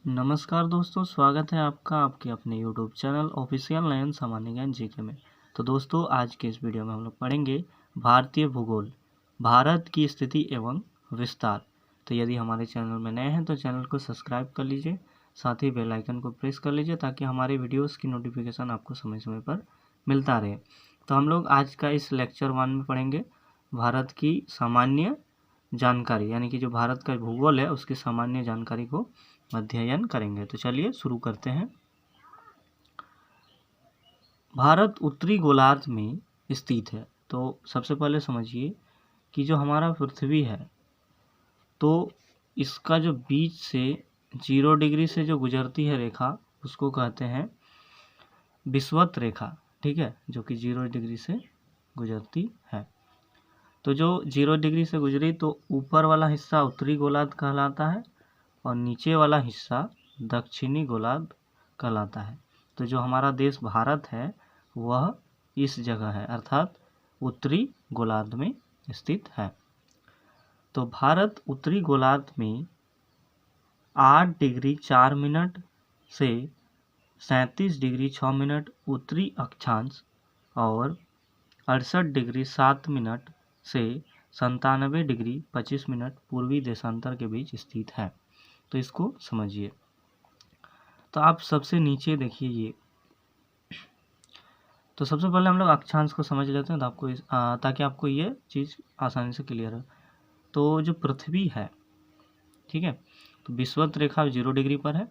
नमस्कार दोस्तों, स्वागत है आपका आपके अपने यूट्यूब चैनल ऑफिशियल नयन सामान्य ज्ञान जीके में। तो दोस्तों, आज के इस वीडियो में हम लोग पढ़ेंगे भारतीय भूगोल, भारत की स्थिति एवं विस्तार। तो यदि हमारे चैनल में नए हैं तो चैनल को सब्सक्राइब कर लीजिए, साथ ही बेल आइकन को प्रेस कर लीजिए ताकि हमारे वीडियोज़ की नोटिफिकेशन आपको समय समय पर मिलता रहे। तो हम लोग आज का इस लेक्चर 1 में पढ़ेंगे भारत की सामान्य जानकारी, यानी कि जो भारत का भूगोल है उसकी सामान्य जानकारी को अध्ययन करेंगे। तो चलिए शुरू करते हैं। भारत उत्तरी गोलार्ध में स्थित है। तो सबसे पहले समझिए कि जो हमारा पृथ्वी है तो इसका जो बीच से 0 डिग्री से जो गुजरती है रेखा उसको कहते हैं विषुवत रेखा, ठीक है, जो कि 0 डिग्री से गुजरती है। तो जो 0 डिग्री से गुजरी तो ऊपर वाला हिस्सा उत्तरी गोलार्ध कहलाता है और नीचे वाला हिस्सा दक्षिणी गोलार्ध कहलाता है। तो जो हमारा देश भारत है वह इस जगह है, अर्थात उत्तरी गोलार्ध में स्थित है। तो भारत उत्तरी गोलार्ध में 8 डिग्री 4 मिनट से 37 डिग्री 6 मिनट उत्तरी अक्षांश और 68 डिग्री 7 मिनट से 97 डिग्री 25 मिनट पूर्वी देशांतर के बीच स्थित है। तो इसको समझिए। तो आप सबसे नीचे देखिए ये, तो सबसे पहले हम लोग अक्षांश को समझ लेते हैं तो आपको ताकि आपको ये चीज़ आसानी से क्लियर हो। तो जो पृथ्वी है, ठीक है, तो विषुवत रेखा 0 डिग्री पर है।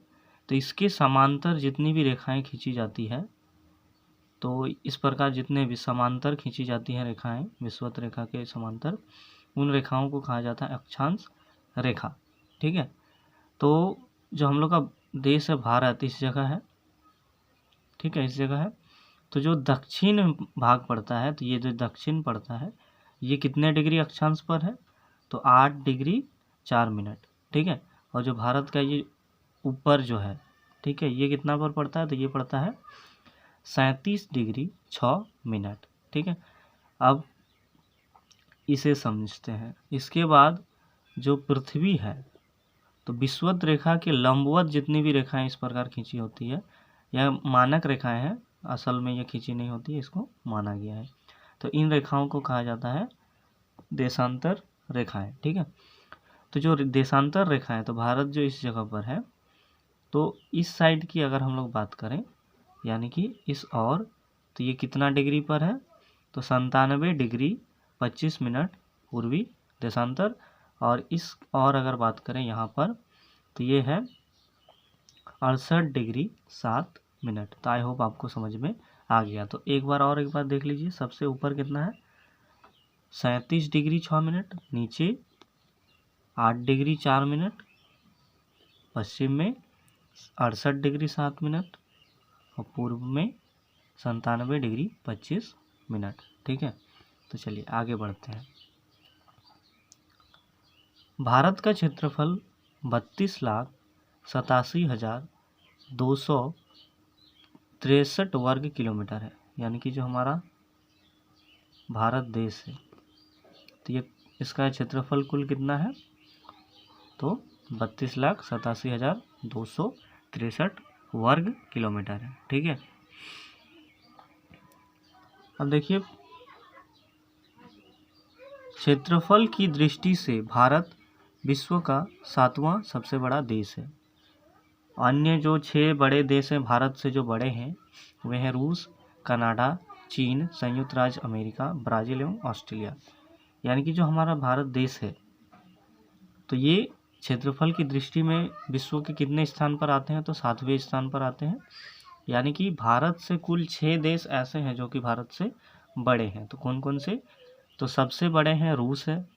तो इसके समांतर जितनी भी रेखाएं खींची जाती है, तो इस प्रकार जितने भी समांतर खींची जाती हैं रेखाएं विषुवत रेखा के समांतर, उन रेखाओं को कहा जाता है अक्षांश रेखा, ठीक है। तो जो हम लोग का देश है भारत इस जगह है, ठीक है, इस जगह है। तो जो दक्षिण भाग पड़ता है, तो ये जो दक्षिण पड़ता है ये कितने डिग्री अक्षांश पर है, तो 8 डिग्री 4 मिनट, ठीक है। और जो भारत का ये ऊपर जो है, ठीक है, ये कितना पर पड़ता है, तो ये पड़ता है 37 डिग्री 6 मिनट, ठीक है। अब इसे समझते हैं। इसके बाद जो पृथ्वी है तो विषुवत रेखा के लंबवत जितनी भी रेखाएं इस प्रकार खींची होती है, यह मानक रेखाएं हैं, असल में ये खींची नहीं होती है, इसको माना गया है। तो इन रेखाओं को कहा जाता है देशांतर रेखाएं, ठीक है। तो जो देशांतर रेखाएं, तो भारत जो इस जगह पर है तो इस साइड की अगर हम लोग बात करें, यानी कि इस और, तो ये कितना डिग्री पर है, तो 97 डिग्री 25 मिनट पूर्वी देशांतर। और इस और अगर बात करें यहाँ पर तो ये है 68 डिग्री 7 मिनट। तो आई होप आपको समझ में आ गया। तो एक बार देख लीजिए, सबसे ऊपर कितना है 37 डिग्री 6 मिनट, नीचे 8 डिग्री 4 मिनट, पश्चिम में 68 डिग्री 7 मिनट और पूर्व में 97 डिग्री 25 मिनट, ठीक है। तो चलिए आगे बढ़ते हैं। भारत का क्षेत्रफल 32,87,263 वर्ग किलोमीटर है, यानी कि जो हमारा भारत देश है तो ये इसका क्षेत्रफल कुल कितना है, तो 32,87,263 वर्ग किलोमीटर है, ठीक है। अब देखिए, क्षेत्रफल की दृष्टि से भारत विश्व का 7वां सबसे बड़ा देश है। अन्य जो 6 बड़े देश हैं भारत से जो बड़े हैं वे हैं रूस, कनाडा, चीन, संयुक्त राज्य अमेरिका, ब्राज़ील एवं ऑस्ट्रेलिया। यानी कि जो हमारा भारत देश है तो ये क्षेत्रफल की दृष्टि में विश्व के कितने स्थान पर आते हैं, तो 7वें स्थान पर आते हैं। यानी कि भारत से कुल 6 देश ऐसे हैं जो कि भारत से बड़े हैं। तो कौन कौन से, तो सबसे बड़े हैं रूस है,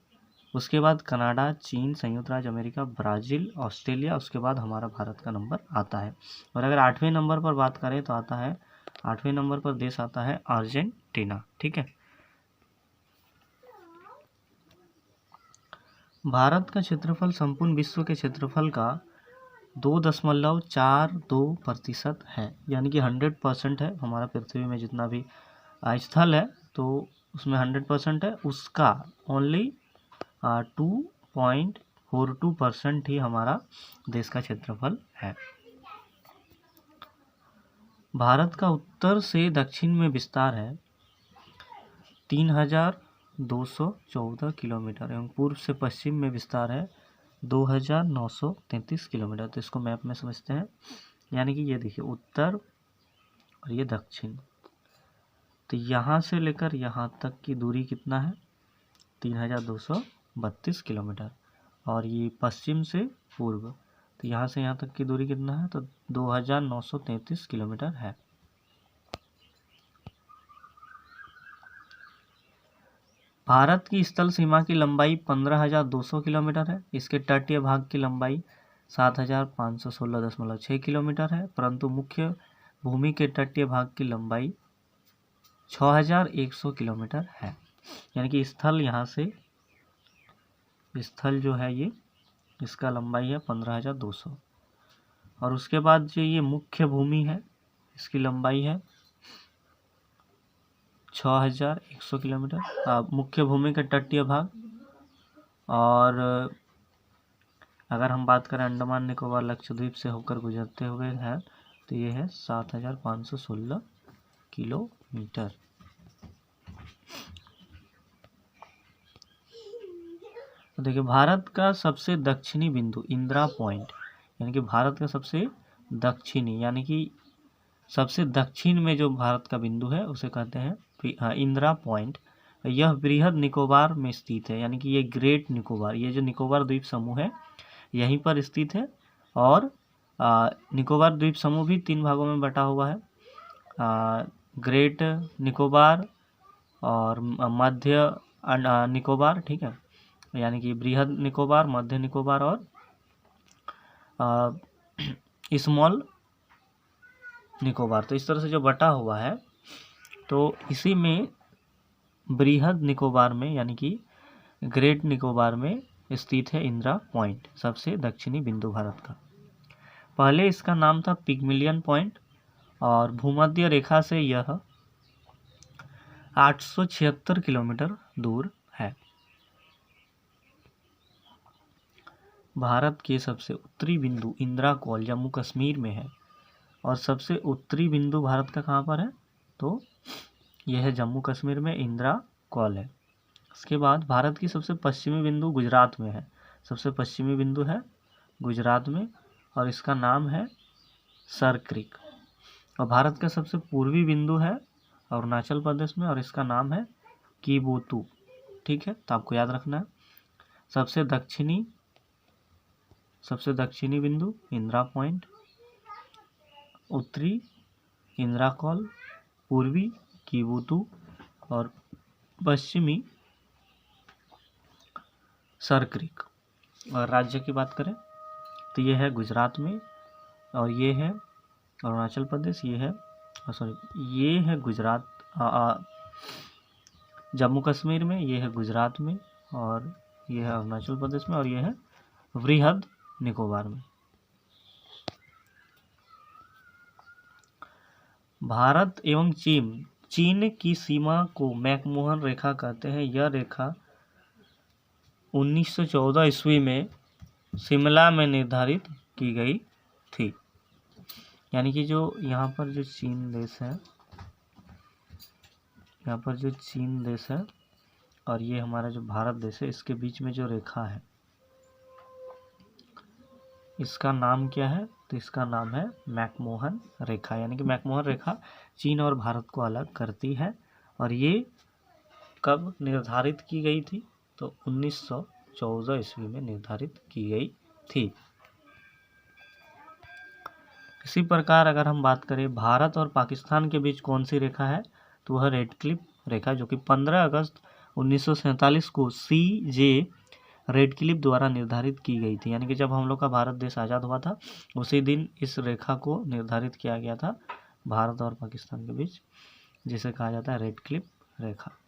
उसके बाद कनाडा, चीन, संयुक्त राज्य अमेरिका, ब्राज़ील, ऑस्ट्रेलिया, उसके बाद हमारा भारत का नंबर आता है। और अगर 8वें नंबर पर बात करें तो आता है 8वें नंबर पर देश आता है अर्जेंटीना, ठीक है। भारत का क्षेत्रफल संपूर्ण विश्व के क्षेत्रफल का 2.42% है, यानी कि 100% है। हमारा पृथ्वी में जितना भी स्थल है तो उसमें 100% है, उसका ओनली 2.4 0.42% ही हमारा देश का क्षेत्रफल है। भारत का उत्तर से दक्षिण में विस्तार है 3214 किलोमीटर एवं पूर्व से पश्चिम में विस्तार है 2933 किलोमीटर। तो इसको मैप में समझते हैं, यानी कि ये देखिए उत्तर और ये दक्षिण, तो यहाँ से लेकर यहाँ तक की दूरी कितना है 3232 किलोमीटर, और ये पश्चिम से पूर्व, तो यहाँ से यहाँ तक की दूरी कितना है तो 2933 किलोमीटर है। भारत की स्थल सीमा की लंबाई 15,200 किलोमीटर है। इसके तटीय भाग की लंबाई 7,516.6 किलोमीटर है, परंतु मुख्य भूमि के तटीय भाग की लंबाई 6,100 किलोमीटर है। यानी कि स्थल यहाँ से स्थल जो है ये इसका लंबाई है 15,200, और उसके बाद जो ये मुख्य भूमि है इसकी लंबाई है 6,100 किलोमीटर मुख्य भूमि का तटीय भाग। और अगर हम बात करें अंडमान निकोबार लक्षद्वीप से होकर गुजरते हुए है तो ये है 7,516 किलोमीटर। तो देखिए भारत का सबसे दक्षिणी बिंदु इंदिरा पॉइंट, यानी कि भारत का सबसे दक्षिणी यानी कि सबसे दक्षिण में जो भारत का बिंदु है उसे कहते हैं इंदिरा पॉइंट। यह बृहद निकोबार में स्थित है, यानी कि ये ग्रेट निकोबार, ये जो निकोबार द्वीप समूह है यहीं पर स्थित है। और निकोबार द्वीप समूह भी 3 भागों में बटा हुआ है, ग्रेट निकोबार और मध्य निकोबार, ठीक है, यानी कि बृहद निकोबार, मध्य निकोबार और स्मॉल निकोबार। तो इस तरह से जो बटा हुआ है, तो इसी में बृहद निकोबार में यानी कि ग्रेट निकोबार में स्थित है इंदिरा पॉइंट, सबसे दक्षिणी बिंदु भारत का। पहले इसका नाम था पिग्मलियन पॉइंट, और भूमध्य रेखा से यह 876 किलोमीटर दूर है। भारत के सबसे उत्तरी बिंदु इंदिरा कॉल जम्मू कश्मीर में है, और सबसे उत्तरी बिंदु भारत का कहाँ पर है तो यह है जम्मू कश्मीर में इंदिरा कॉल है। इसके बाद भारत की सबसे पश्चिमी बिंदु गुजरात में है, सबसे पश्चिमी बिंदु है गुजरात में, और इसका नाम है सर क्रीक। और भारत का सबसे पूर्वी बिंदु है अरुणाचल प्रदेश में, और इसका नाम है कीबोतू, ठीक है, तो आपको याद रखना है। सबसे दक्षिणी बिंदु इंदिरा पॉइंट, उत्तरी इंदिरा कॉल, पूर्वी कीबोतू और पश्चिमी सर क्रीक। और राज्य की बात करें तो ये है गुजरात में, और ये है अरुणाचल प्रदेश, ये है ये है गुजरात जम्मू कश्मीर में, ये है गुजरात में, और ये है अरुणाचल प्रदेश में, और ये है बृहद निकोबार में। भारत एवं चीन की सीमा को मैकमोहन रेखा कहते हैं। यह रेखा 1914 ईस्वी में शिमला में निर्धारित की गई थी। यानी कि जो यहाँ पर जो चीन देश है, यहाँ पर जो चीन देश है और ये हमारा जो भारत देश है, इसके बीच में जो रेखा है इसका नाम क्या है तो इसका नाम है मैकमोहन रेखा। यानी कि मैकमोहन रेखा चीन और भारत को अलग करती है, और ये कब निर्धारित की गई थी तो 1914 ईस्वी में निर्धारित की गई थी। इसी प्रकार अगर हम बात करें भारत और पाकिस्तान के बीच कौन सी रेखा है तो वह रेडक्लिफ रेखा, जो कि 15 अगस्त 1947 को CJ रेडक्लिफ द्वारा निर्धारित की गई थी। यानी कि जब हम लोग का भारत देश आज़ाद हुआ था उसी दिन इस रेखा को निर्धारित किया गया था भारत और पाकिस्तान के बीच, जिसे कहा जाता है रेडक्लिफ रेखा।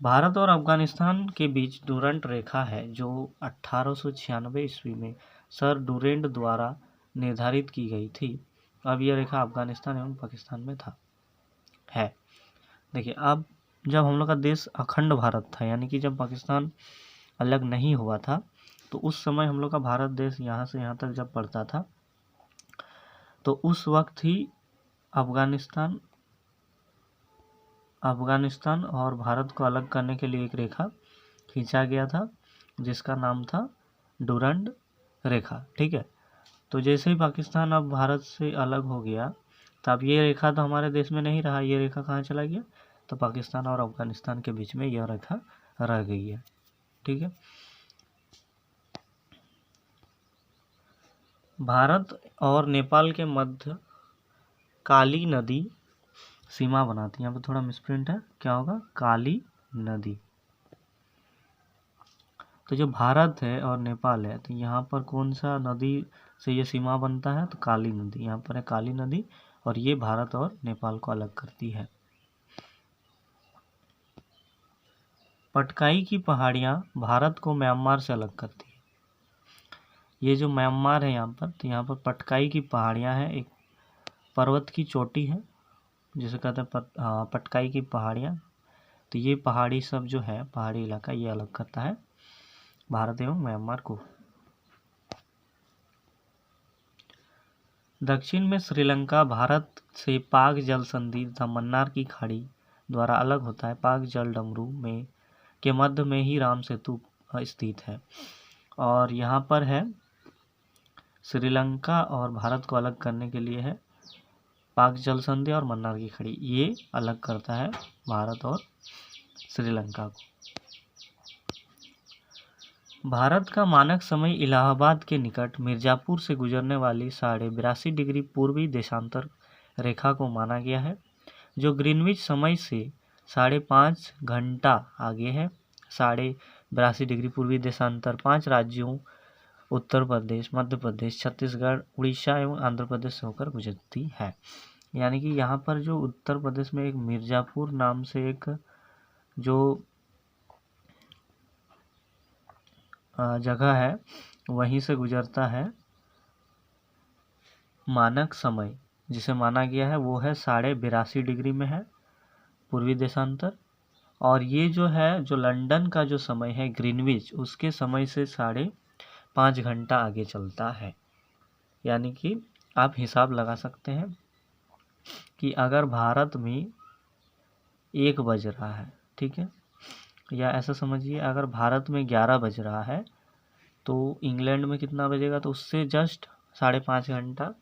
भारत और अफगानिस्तान के बीच डूरंट रेखा है, जो 1896 ईस्वी में सर डूरेंट द्वारा निर्धारित की गई थी। अब यह रेखा अफगानिस्तान एवं पाकिस्तान में है। देखिए अब जब हम लोग का देश अखंड भारत था, यानी कि जब पाकिस्तान अलग नहीं हुआ था, तो उस समय हम लोग का भारत देश यहाँ से यहाँ तक जब पड़ता था, तो उस वक्त ही अफगानिस्तान और भारत को अलग करने के लिए एक रेखा खींचा गया था, जिसका नाम था डूरंड रेखा। ठीक है, तो जैसे ही पाकिस्तान अब भारत से अलग हो गया, तब ये रेखा तो हमारे देश में नहीं रहा, ये रेखा कहाँ चला गया, तो पाकिस्तान और अफगानिस्तान के बीच में यह रेखा रह गई है। ठीक है, भारत और नेपाल के मध्य काली नदी सीमा बनाती है। यहाँ पे थोड़ा मिसप्रिंट है, क्या होगा, काली नदी। तो जो भारत है और नेपाल है, तो यहाँ पर कौन सा नदी से ये सीमा बनता है, तो काली नदी। यहाँ पर है काली नदी, और ये भारत और नेपाल को अलग करती है। पटकाई की पहाड़ियाँ भारत को म्यांमार से अलग करती है। ये जो म्यांमार है यहाँ पर, तो यहाँ पर पटकाई की पहाड़ियाँ हैं, एक पर्वत की चोटी है जिसे कहते हैं पटकाई की पहाड़ियाँ। तो ये पहाड़ी सब जो है, पहाड़ी इलाका, ये अलग करता है भारत एवं म्यांमार को। दक्षिण में श्रीलंका भारत से पाक जल संधि तथा मन्नार की खाड़ी द्वारा अलग होता है। पाक जल डमरू में के मध्य में ही राम सेतु स्थित है, और यहाँ पर है श्रीलंका और भारत को अलग करने के लिए है पाक जल संधि और मन्नार की खाड़ी, ये अलग करता है भारत और श्रीलंका को। भारत का मानक समय इलाहाबाद के निकट मिर्जापुर से गुजरने वाली 82.5 डिग्री पूर्वी देशांतर रेखा को माना गया है, जो ग्रीनविच समय से 5.5 घंटा आगे है। 82.5 डिग्री पूर्वी देशांतर 5 राज्यों उत्तर प्रदेश, मध्य प्रदेश, छत्तीसगढ़, उड़ीसा एवं आंध्र प्रदेश से होकर गुजरती है। यानी कि यहाँ पर जो उत्तर प्रदेश में एक मिर्जापुर नाम से एक जो जगह है, वहीं से गुजरता है मानक समय, जिसे माना गया है वो है 82.5 डिग्री में है पूर्वी देशांतर। और ये जो है, जो लंदन का जो समय है ग्रीनविच, उसके समय से 5.5 घंटा आगे चलता है। यानी कि आप हिसाब लगा सकते हैं कि अगर भारत में 1 बज रहा है, ठीक है, या ऐसा समझिए अगर भारत में 11 बज रहा है, तो इंग्लैंड में कितना बजेगा, तो उससे जस्ट 5.5 घंटा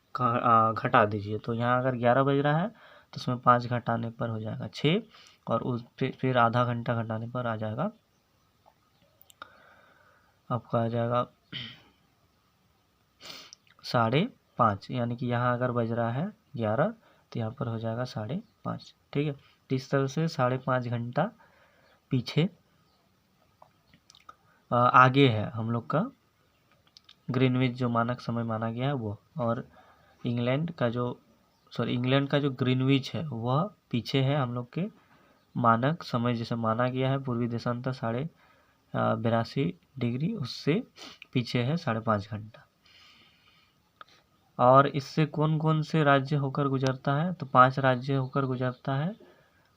घटा दीजिए। तो यहाँ अगर 11 बज रहा है तो उसमें 5 घटाने पर हो जाएगा 6, और उस फिर आधा घंटा घटाने पर आ जाएगा, आपका आ जाएगा 5.5। यानी कि यहाँ अगर बज रहा है 11, तो यहाँ पर हो जाएगा 5.5। ठीक है, तो इस तरह से 5.5 घंटा पीछे आगे है हम लोग का ग्रीनविच जो मानक समय माना गया है वो, और इंग्लैंड का जो ग्रीनविच है वह पीछे है हम लोग के मानक समय जिसे माना गया है पूर्वी देशांतर 82.5 डिग्री, उससे पीछे है 5.5 घंटा। और इससे कौन कौन से राज्य होकर गुजरता है, तो 5 राज्य होकर गुजरता है,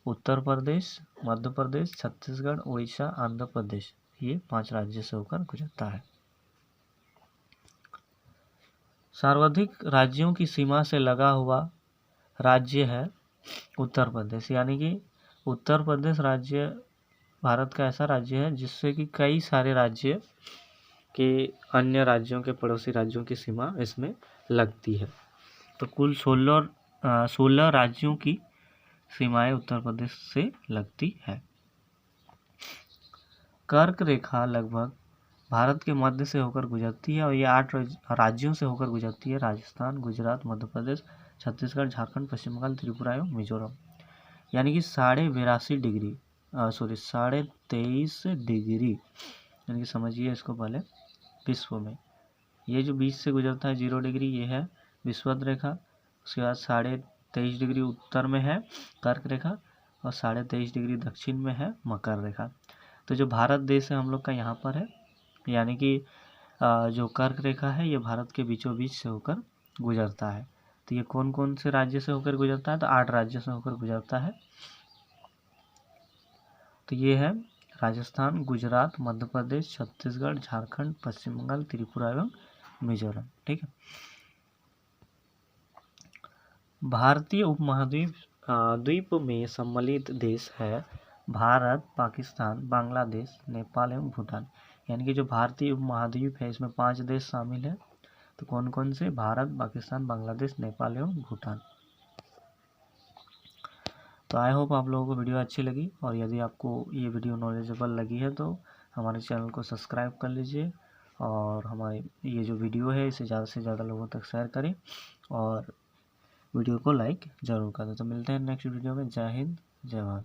उत्तर प्रदेश, मध्य प्रदेश, छत्तीसगढ़, उड़ीसा, आंध्र प्रदेश, ये 5 राज्य से होकर गुजरता है। सर्वाधिक राज्यों की सीमा से लगा हुआ राज्य है उत्तर प्रदेश। यानी कि उत्तर प्रदेश राज्य भारत का ऐसा राज्य है जिससे कि कई सारे राज्य के अन्य राज्यों के पड़ोसी राज्यों की सीमा इसमें लगती है। तो कुल 16 राज्यों की सीमाएं उत्तर प्रदेश से लगती है। कर्क रेखा लगभग भारत के मध्य से होकर गुजरती है, और ये 8 राज्यों से होकर गुजरती है, राजस्थान, गुजरात, मध्य प्रदेश, छत्तीसगढ़, झारखंड, पश्चिम बंगाल, त्रिपुरा एवं मिजोरम। यानी कि 83.5 डिग्री 23.5 डिग्री, यानी कि समझिए इसको पहले विश्व में, ये जो बीच से गुजरता है 0 डिग्री, ये है विषुवत रेखा। उसके बाद 23.5 डिग्री उत्तर में है कर्क रेखा, और 23.5 डिग्री दक्षिण में है मकर रेखा। तो जो भारत देश है हम लोग का यहाँ पर है, यानी कि जो कर्क रेखा है ये भारत के बीचों बीच से होकर गुजरता है। तो ये कौन कौन से राज्य से होकर गुजरता है, तो 8 राज्य से होकर गुजरता है। तो ये है राजस्थान, गुजरात, मध्य प्रदेश, छत्तीसगढ़, झारखंड, पश्चिम बंगाल, त्रिपुरा एवं मिजोरम। ठीक है। भारतीय उपमहाद्वीप द्वीप में सम्मिलित देश है भारत, पाकिस्तान, बांग्लादेश, नेपाल एवं भूटान। यानी कि जो भारतीय उपमहाद्वीप है इसमें 5 देश शामिल है। तो कौन कौन से? भारत, पाकिस्तान, बांग्लादेश, नेपाल एवं भूटान। तो आई होप आप लोगों को वीडियो अच्छी लगी, और यदि आपको ये वीडियो नॉलेजेबल लगी है तो हमारे चैनल को सब्सक्राइब कर लीजिए, और हमारे ये जो वीडियो है इसे ज़्यादा से ज़्यादा लोगों तक शेयर करें, और वीडियो को लाइक ज़रूर करें। तो मिलते हैं नेक्स्ट वीडियो में। जय हिंद, जय भारत।